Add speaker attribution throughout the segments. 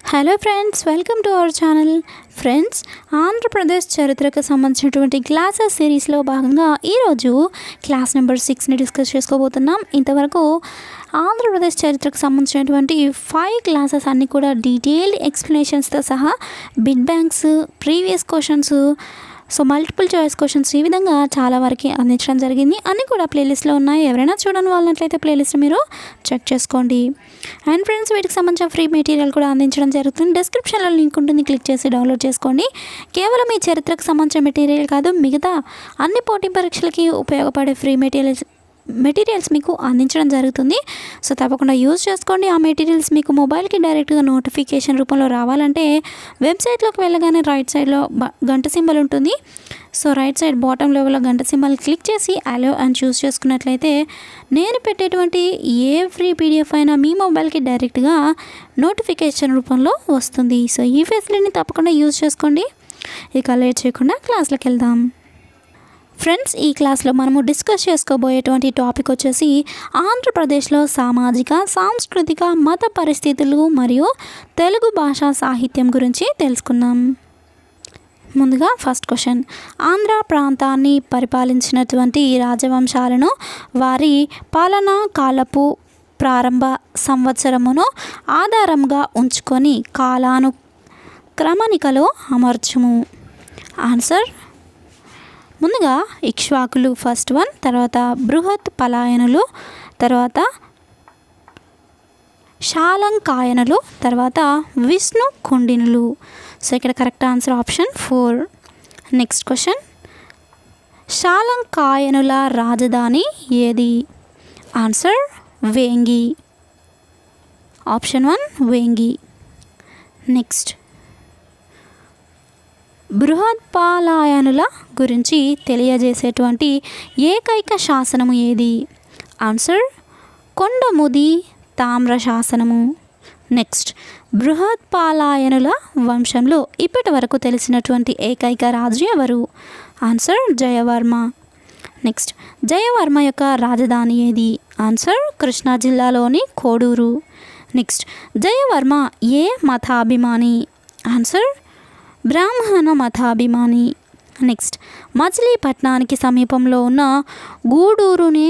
Speaker 1: Hello friends, welcome to our channel. Friends, Andhra Pradesh చరిత్రకు సంబంధించినటువంటి classes సిరీస్లో భాగంగా ఈరోజు క్లాస్ నెంబర్ 6ని డిస్కస్ చేసుకోబోతున్నాం. ఇంతవరకు ఆంధ్రప్రదేశ్ చరిత్రకు సంబంధించినటువంటి 5 క్లాసెస్ అన్నీ కూడా డీటెయిల్డ్ ఎక్స్ప్లెనేషన్స్తో సహా bit banks, previous questions, multiple choice questions ఈ విధంగా చాలా వరకు అందించడం జరిగింది. అన్నీ కూడా ప్లేలిస్ట్లో ఉన్నాయి. ఎవరైనా చూడని వాళ్ళనట్లయితే ప్లేలిస్ట్ మీరు చెక్ చేసుకోండి. అండ్ ఫ్రెండ్స్, వీటికి సంబంధించిన ఫ్రీ మెటీరియల్ కూడా అందించడం జరుగుతుంది. డిస్క్రిప్షన్లో లింక్ ఉంటుంది, క్లిక్ చేసి డౌన్లోడ్ చేసుకోండి. కేవలం ఈ చరిత్రకు సంబంధించిన మెటీరియల్ కాదు, మిగతా అన్ని పోటీ పరీక్షలకి ఉపయోగపడే ఫ్రీ మెటీరియల్స్ మీకు అందించడం జరుగుతుంది. సో తప్పకుండా యూజ్ చేసుకోండి. ఆ మెటీరియల్స్ మీకు మొబైల్కి డైరెక్ట్గా నోటిఫికేషన్ రూపంలో రావాలంటే వెబ్సైట్లోకి వెళ్ళగానే రైట్ సైడ్లో గంట సింబల్ ఉంటుంది. సో రైట్ సైడ్ బాటమ్ లెవెల్లో గంట సింబల్ క్లిక్ చేసి అలో అని చూస్ చేసుకున్నట్లయితే నేను పెట్టేటువంటి ఏ ఫ్రీ పీడిఎఫ్ అయినా మీ మొబైల్కి డైరెక్ట్గా నోటిఫికేషన్ రూపంలో వస్తుంది. సో ఈ ఫెసిలిటీని తప్పకుండా యూజ్ చేసుకోండి. ఇక లేట్ చేయకుండా క్లాస్లోకి వెళ్దాం. ఫ్రెండ్స్, ఈ క్లాస్లో మనము డిస్కస్ చేసుకోబోయేటువంటి టాపిక్ వచ్చేసి ఆంధ్రప్రదేశ్లో సామాజిక, సాంస్కృతిక, మత పరిస్థితులు మరియు తెలుగు భాషా సాహిత్యం గురించి తెలుసుకుందాం. ముందుగా ఫస్ట్ క్వశ్చన్, ఆంధ్ర ప్రాంతాన్ని పరిపాలించినటువంటి రాజవంశాలను వారి పాలనా కాలపు ప్రారంభ సంవత్సరమును ఆధారంగా ఉంచుకొని కాలాను క్రమణికలో అమర్చుము. ఆన్సర్, ముందుగా ఇక్ష్వాకులు ఫస్ట్ వన్, తర్వాత బృహత్ పలాయనులు, తర్వాత శాలంకాయనులు, తర్వాత విష్ణు కుండినులు. సో ఇక్కడ correct answer option 4. Next question, శాలంకాయనుల రాజధాని ఏది? Answer Vengi. Option 1 Vengi. Next, బృహత్పాలాయనుల గురించి తెలియజేసేటువంటి ఏకైక శాసనము ఏది? ఆన్సర్ కొండముది తామ్ర శాసనము. నెక్స్ట్, బృహత్పాలాయనుల వంశంలో ఇప్పటి వరకు తెలిసినటువంటి ఏకైక రాజు ఎవరు? ఆన్సర్ జయవర్మ. నెక్స్ట్, జయవర్మ యొక్క రాజధాని ఏది? ఆన్సర్ కృష్ణా జిల్లాలోని కోడూరు. నెక్స్ట్, జయవర్మ ఏ మతాభిమాని? ఆన్సర్ బ్రాహ్మణ మతాభిమాని. నెక్స్ట్, మచిలీపట్నానికి సమీపంలో ఉన్న గూడూరునే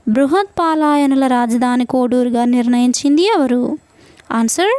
Speaker 1: బృహత్పాలాయనుల రాజధాని కోడూరుగా నిర్ణయించింది ఎవరు? Answer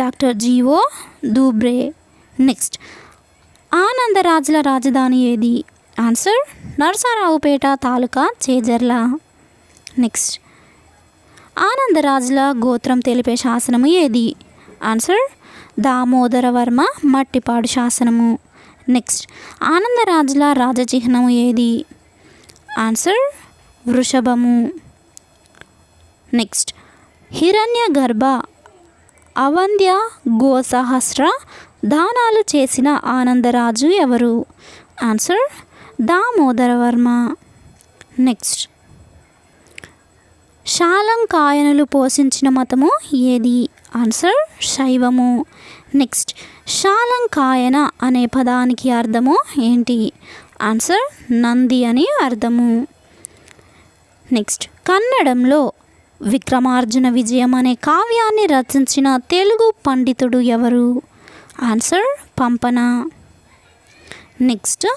Speaker 1: doctor Jouveau Dubreuil. Next, ఆనందరాజుల రాజధాని ఏది? ఆన్సర్ నరసరావుపేట తాలూకా చేజర్ల. నెక్స్ట్, ఆనందరాజుల గోత్రం తెలిపే శాసనము ఏది? ఆన్సర్ దామోదరవర్మ మట్టిపాడు శాసనము. నెక్స్ట్, ఆనందరాజుల రాజచిహ్నము ఏది? ఆన్సర్ వృషభము. నెక్స్ట్, హిరణ్య గర్భ అవంద్య గోసహస్ర దానాలు చేసిన ఆనందరాజు ఎవరు? ఆన్సర్ దామోదరవర్మ. నెక్స్ట్, శాలంకాయనులు పోషించిన మతము ఏది? ఆన్సర్ శైవము. నెక్స్ట్, శాలంకాయన అనే పదానికి అర్థము ఏంటి? ఆన్సర్ నంది అని అర్థము. నెక్స్ట్, కన్నడంలో విక్రమార్జున విజయం అనే కావ్యాన్ని రచించిన తెలుగు పండితుడు ఎవరు? ఆన్సర్ పంపన. నెక్స్ట్,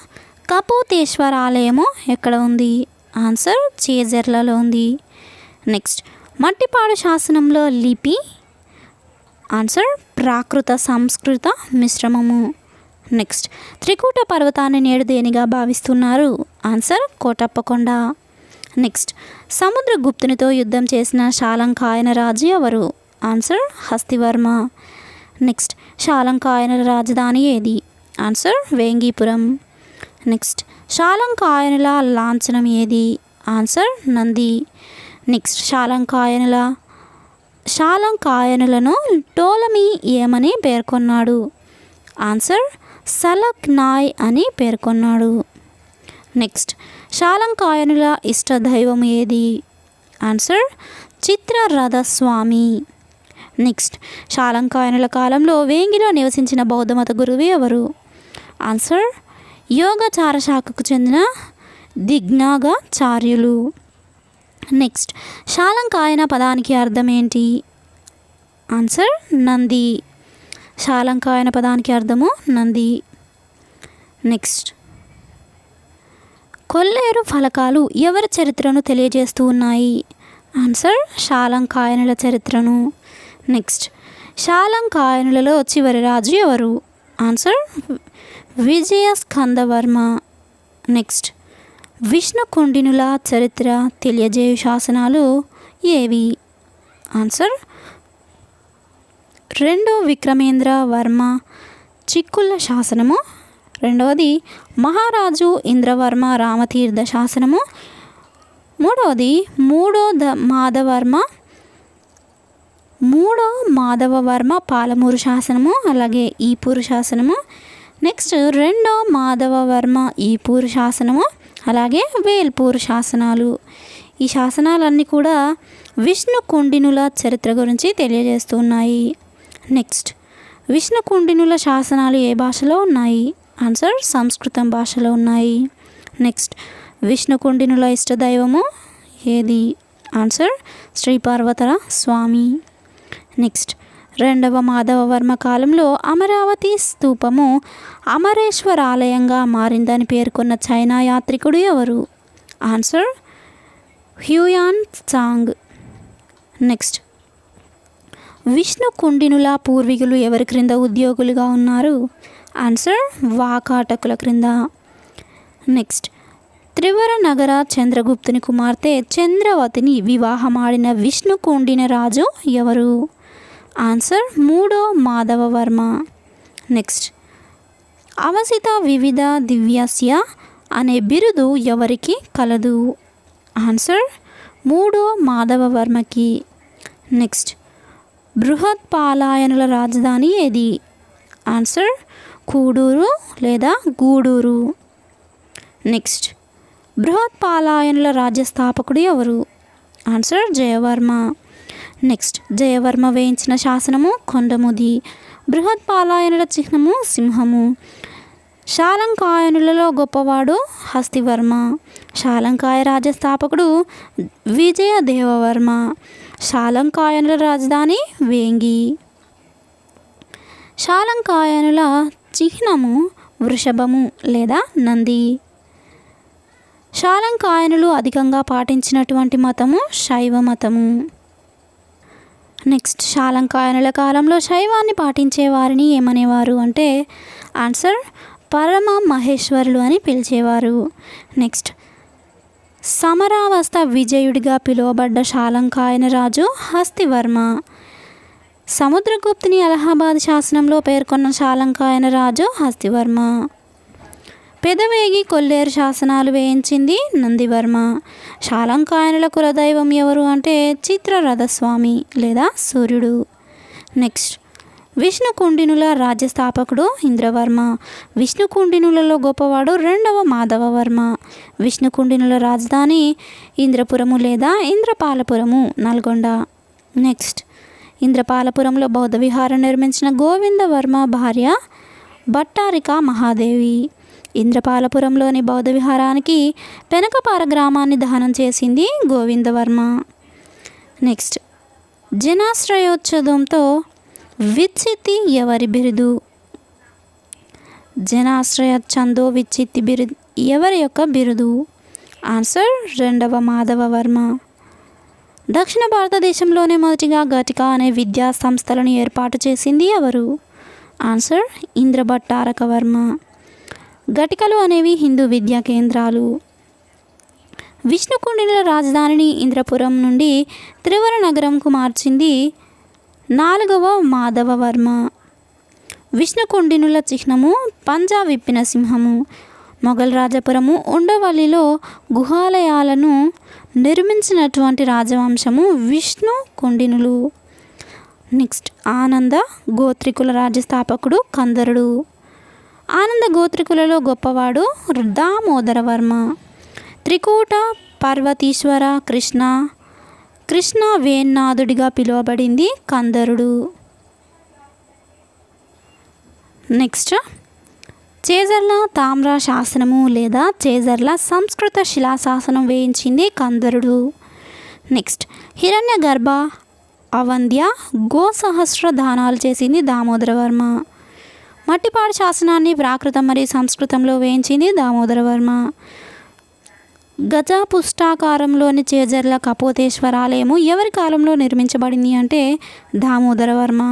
Speaker 1: కపోతేశ్వర ఆలయము ఎక్కడ ఉంది? ఆన్సర్ చేజర్లలో ఉంది. నెక్స్ట్, మట్టిపాడు శాసనంలో లిపి? ఆన్సర్ ప్రాకృత సంస్కృత మిశ్రమము. నెక్స్ట్, త్రికూట పర్వతాన్ని నేడు దేనిగా భావిస్తున్నారు? ఆన్సర్ కోటప్పకొండ. నెక్స్ట్, సముద్రగుప్తునితో యుద్ధం చేసిన శాలంకాయన రాజు ఎవరు? ఆన్సర్ హస్తివర్మ. నెక్స్ట్, శాలంకాయనుల రాజధాని ఏది? ఆన్సర్ వేంగీపురం. నెక్స్ట్, శాలంకాయనుల లాంఛనం ఏది? ఆన్సర్ నంది. నెక్స్ట్, శాలంకాయనులను టోలమీ ఏమని పేర్కొన్నాడు? ఆన్సర్ సలక్నాయ్ అని పేర్కొన్నాడు. నెక్స్ట్, శాలంకాయనుల ఇష్టదైవం ఏది? ఆన్సర్ చిత్రరథస్వామి. నెక్స్ట్, శాలంకాయనుల కాలంలో వేంగిలో నివసించిన బౌద్ధమత గురువు ఎవరు? ఆన్సర్ యోగాచార శాఖకు చెందిన దిగ్నాగాచార్యులు. నెక్స్ట్, శాలంకాయన పదానికి అర్థం ఏంటి? ఆన్సర్ నంది. శాలంకాయన పదానికి అర్థము నంది. నెక్స్ట్, కొల్లేరు ఫలకాలు ఎవరి చరిత్రను తెలియజేస్తూ ఉన్నాయి? ఆన్సర్ శాలంకాయనుల చరిత్రను. నెక్స్ట్, శాలంకాయనులలో చివరి రాజు ఎవరు? ఆన్సర్ విజయ స్కందవర్మ. నెక్స్ట్, విష్ణుకుండినుల చరిత్ర తెలియజేయు శాసనాలు ఏవి? ఆన్సర్ రెండో విక్రమేంద్ర వర్మ చిక్కుళ్ళ శాసనము, రెండవది మహారాజు ఇంద్రవర్మ రామతీర్థ శాసనము, మూడవది మూడో మాధవవర్మ పాలమూరు శాసనము, అలాగే ఈపూరు శాసనము. నెక్స్ట్, రెండో మాధవవర్మ ఈపూరు శాసనము, అలాగే వేల్పూరు శాసనాలు. ఈ శాసనాలన్నీ కూడా విష్ణుకుండినుల చరిత్ర గురించి తెలియజేస్తున్నాయి. నెక్స్ట్, విష్ణుకుండినుల శాసనాలు ఏ భాషలో ఉన్నాయి? ఆన్సర్ సంస్కృతం భాషలో ఉన్నాయి. నెక్స్ట్, విష్ణుకుండినుల ఇష్టదైవము ఏది? ఆన్సర్ శ్రీ పార్వతర స్వామి. నెక్స్ట్, రెండవ మాధవవర్మ కాలంలో అమరావతి స్తూపము అమరేశ్వర ఆలయంగా మారిందని పేర్కొన్న చైనా యాత్రికుడు ఎవరు? Answer Hiuen Tsang. నెక్స్ట్, విష్ణుకుండినుల పూర్వీకులు ఎవరి క్రింద ఉద్యోగులుగా ఉన్నారు? ఆన్సర్ వాకాటకుల క్రింద. నెక్స్ట్, త్రివర నగర చంద్రగుప్తుని కుమార్తె చంద్రవతిని వివాహమాడిన విష్ణుకుండిన రాజు ఎవరు? ఆన్సర్ మూడో మాధవవర్మ. నెక్స్ట్, అవసిత వివిధ దివ్యస్య అనే బిరుదు ఎవరికి కలదు? ఆన్సర్ మూడో మాధవవర్మకి. నెక్స్ట్, బృహత్పాలాయనుల రాజధాని ఏది? ఆన్సర్ కూడూరు లేదా గూడూరు. నెక్స్ట్, బృహత్పాలాయనుల రాజ్యస్థాపకుడు ఎవరు? ఆన్సర్ జయవర్మ. నెక్స్ట్, జయవర్మ వేయించిన శాసనము కొండముది. బృహత్పాలాయనుల చిహ్నము సింహము. శాలంకాయనులలో గొప్పవాడు హస్తివర్మ. శాలంకాయ రాజ్యస్థాపకుడు విజయదేవవర్మ. శాలంకాయనుల రాజధాని వేంగి. శాలంకాయనుల చిహ్నము వృషభము లేదా నంది. శాలంకాయనులు అధికంగా పాటించినటువంటి మతము శైవ మతము. నెక్స్ట్, శాలంకాయనుల కాలంలో శైవాన్ని పాటించే వారిని ఏమనేవారు అంటే ఆన్సర్ పరమ మహేశ్వరులు అని పిలిచేవారు. నెక్స్ట్, సమరావస్థ విజయుడిగా పిలువబడ్డ శాలంకాయన రాజు హస్తివర్మ. సముద్రగుప్తుని అలహాబాద్ శాసనంలో పేర్కొన్న శాలంకాయన రాజు హస్తివర్మ. పెదవేగి కొల్లేరు శాసనాలు వేయించింది నందివర్మ. శాలంకాయనుల కులదైవం ఎవరు అంటే చిత్రరథస్వామి లేదా సూర్యుడు. నెక్స్ట్, విష్ణుకుండినుల రాజ్యస్థాపకుడు ఇంద్రవర్మ. విష్ణుకుండినులలో గొప్పవాడు రెండవ మాధవవర్మ. విష్ణుకుండినుల రాజధాని ఇంద్రపురము లేదా ఇంద్రపాలపురము నల్గొండ. నెక్స్ట్, ఇంద్రపాలపురంలో బౌద్ధ విహారం నిర్మించిన గోవిందవర్మ భార్య భట్టారిక మహాదేవి. ఇంద్రపాలపురంలోని బౌద్ధ విహారానికి పెనకపార గ్రామాన్ని దహనం చేసింది గోవిందవర్మ. నెక్స్ట్, జనాశ్రయోచ్ఛేదంతో విచ్చిత్తి ఎవరి బిరుదు? జనాశ్రయోచ్ఛేదో విచ్చిత్తి బిరుదు ఎవరి యొక్క బిరుదు? ఆన్సర్ రెండవ మాధవవర్మ. దక్షిణ భారతదేశంలోనే మొదటిగా ఘటిక అనే విద్యా సంస్థలను ఏర్పాటు చేసింది ఎవరు? ఆన్సర్ ఇంద్రభట్టారకవర్మ. ఘటికలు అనేవి హిందూ విద్యా కేంద్రాలు. విష్ణుకుండినుల రాజధానిని ఇంద్రపురం నుండి త్రివర నగరంకు మార్చింది నాలుగవ మాధవవర్మ. విష్ణుకుండినుల చిహ్నము పంజా విప్పిన సింహము. మొఘల్ రాజపురము ఉండవల్లిలో గుహాలయాలను నిర్మించినటువంటి రాజవంశము విష్ణుకుండినులు. నెక్స్ట్, ఆనంద గోత్రికుల రాజ్యస్థాపకుడు కందరుడు. ఆనంద గోత్రికులలో గొప్పవాడు దామోదరవర్మ. త్రికూట పార్వతీశ్వర కృష్ణ వేణ్నాథుడిగా పిలువబడింది కందరుడు. నెక్స్ట్, చేజర్ల తామ్ర శాసనము లేదా చేజర్ల సంస్కృత శిలాశాసనం వేయించింది కందరుడు. నెక్స్ట్, హిరణ్య గర్భ అవంధ్య గోసహస్ర దానాలు చేసింది దామోదరవర్మ. మట్టిపాడు శాసనాన్ని ప్రాకృతం మరియు సంస్కృతంలో వేయించింది దామోదరవర్మ. గజపుష్టాకారంలోని చేజర్ల కపోతేశ్వర ఆలయము ఎవరి కాలంలో నిర్మించబడింది అంటే దామోదరవర్మ.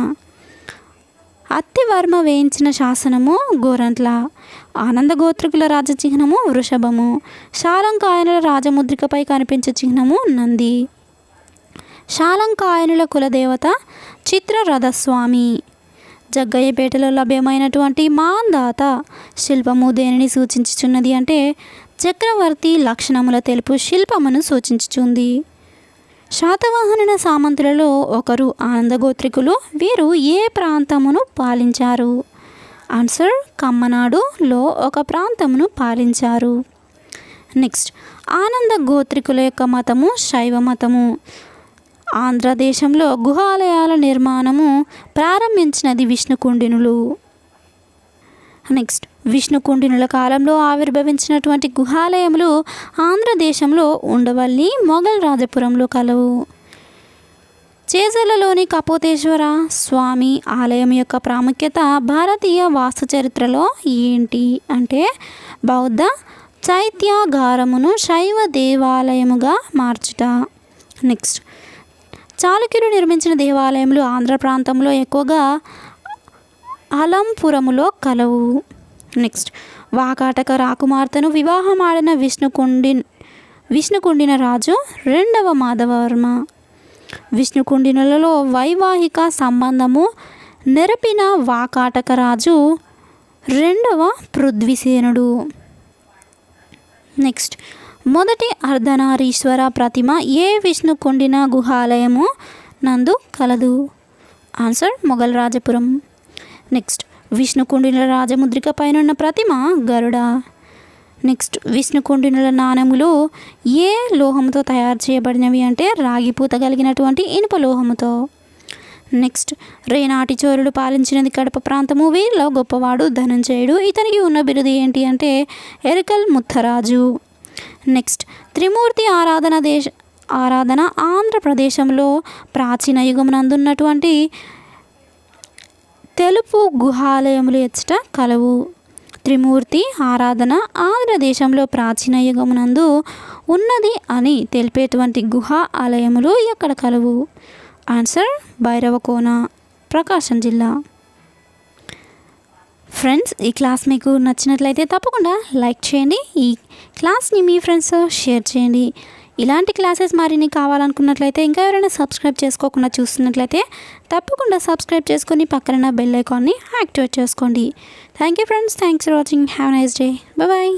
Speaker 1: అత్తివర్మ వేయించిన శాసనము గోరంట్ల. ఆనందగోత్రికుల రాజచిహ్నము వృషభము. శాలంకాయనుల రాజముద్రికపై కనిపించే చిహ్నము నంది. శాలంకాయనుల కులదేవత చిత్రరథస్వామి. జగ్గయ్యపేటలో లభ్యమైనటువంటి మాందాత శిల్పము దేనిని సూచించుచున్నది అంటే చక్రవర్తి లక్షణముల తెలుపు శిల్పమును సూచించుచుంది. శాతవాహనుల సామంతులలో ఒకరు ఆనందగోత్రికులు. వీరు ఏ ప్రాంతమును పాలించారు? ఆన్సర్ కమ్మనాడులో ఒక ప్రాంతమును పాలించారు. నెక్స్ట్, ఆనంద గోత్రికుల యొక్క మతము శైవ మతము. ఆంధ్రదేశంలో గుహాలయాల నిర్మాణము ప్రారంభించినది విష్ణుకుండినులు. నెక్స్ట్, విష్ణుకుండినుల కాలంలో ఆవిర్భవించినటువంటి గుహాలయములు ఆంధ్రదేశంలో ఉండవల్లి, మొఘల్ రాజపురంలో కలవు. చేజర్లలోని కపోతేశ్వర స్వామి ఆలయం యొక్క ప్రాముఖ్యత భారతీయ వాస్తు చరిత్రలో ఏంటి అంటే బౌద్ధ చైత్యాగారమును శైవ దేవాలయముగా మార్చుట. నెక్స్ట్, చాళుక్యులు నిర్మించిన దేవాలయములు ఆంధ్ర ప్రాంతంలో ఎక్కువగా అలంపురములో కలవు. నెక్స్ట్, వాకాటక రాకుమార్తెను వివాహమాడిన విష్ణుకుండిన రాజు రెండవ మాధవవర్మ. విష్ణుకుండినులలో వైవాహిక సంబంధము నెరపిన వాకాటక రాజు రెండవ పృథ్వీసేనుడు. నెక్స్ట్, మొదటి అర్ధనారీశ్వర ప్రతిమ ఏ విష్ణుకుండిన గుహాలయము నందు కలదు? ఆన్సర్ మొఘల్ రాజపురం. నెక్స్ట్, విష్ణుకుండినుల రాజముద్రిక పైనున్న ప్రతిమ గరుడ. నెక్స్ట్, విష్ణుకుండినుల నాణెములు ఏ లోహంతో తయారు చేయబడినవి అంటే రాగిపూత కలిగినటువంటి ఇనుప లోహముతో. నెక్స్ట్, రేనాటి చోరులు పాలించినది కడప ప్రాంతము. వీరిలో గొప్పవాడు ధనంజయుడు. ఇతనికి ఉన్న బిరుదు ఏంటి అంటే ఎరికల్ ముత్తరాజు. నెక్స్ట్, త్రిమూర్తి ఆరాధన ఆంధ్రప్రదేశంలో ప్రాచీన యుగమునందున్నటువంటి తెలుపు గుహాలయములు ఎచ్చట కలవు. త్రిమూర్తి ఆరాధన ఆంధ్రదేశంలో ప్రాచీన యుగమునందు ఉన్నది అని తెలిపేటువంటి గుహా ఆలయములు ఎక్కడ కలవు? ఆన్సర్ భైరవకోన, ప్రకాశం జిల్లా. ఫ్రెండ్స్, ఈ క్లాస్ మీకు నచ్చినట్లయితే తప్పకుండా లైక్ చేయండి. ఈ క్లాస్ని మీ ఫ్రెండ్స్ షేర్ చేయండి. ఇలాంటి క్లాసెస్ మరిన్ని కావాలనుకున్నట్లయితే ఇంకా ఎవరైనా సబ్స్క్రైబ్ చేసుకోకుండా చూస్తున్నట్లయితే తప్పకుండా సబ్స్క్రైబ్ చేసుకొని పక్కన బెల్ ఐకాన్ని యాక్టివేట్ చేసుకోండి. Thank you friends. Thanks for watching. Have nice day. Bye.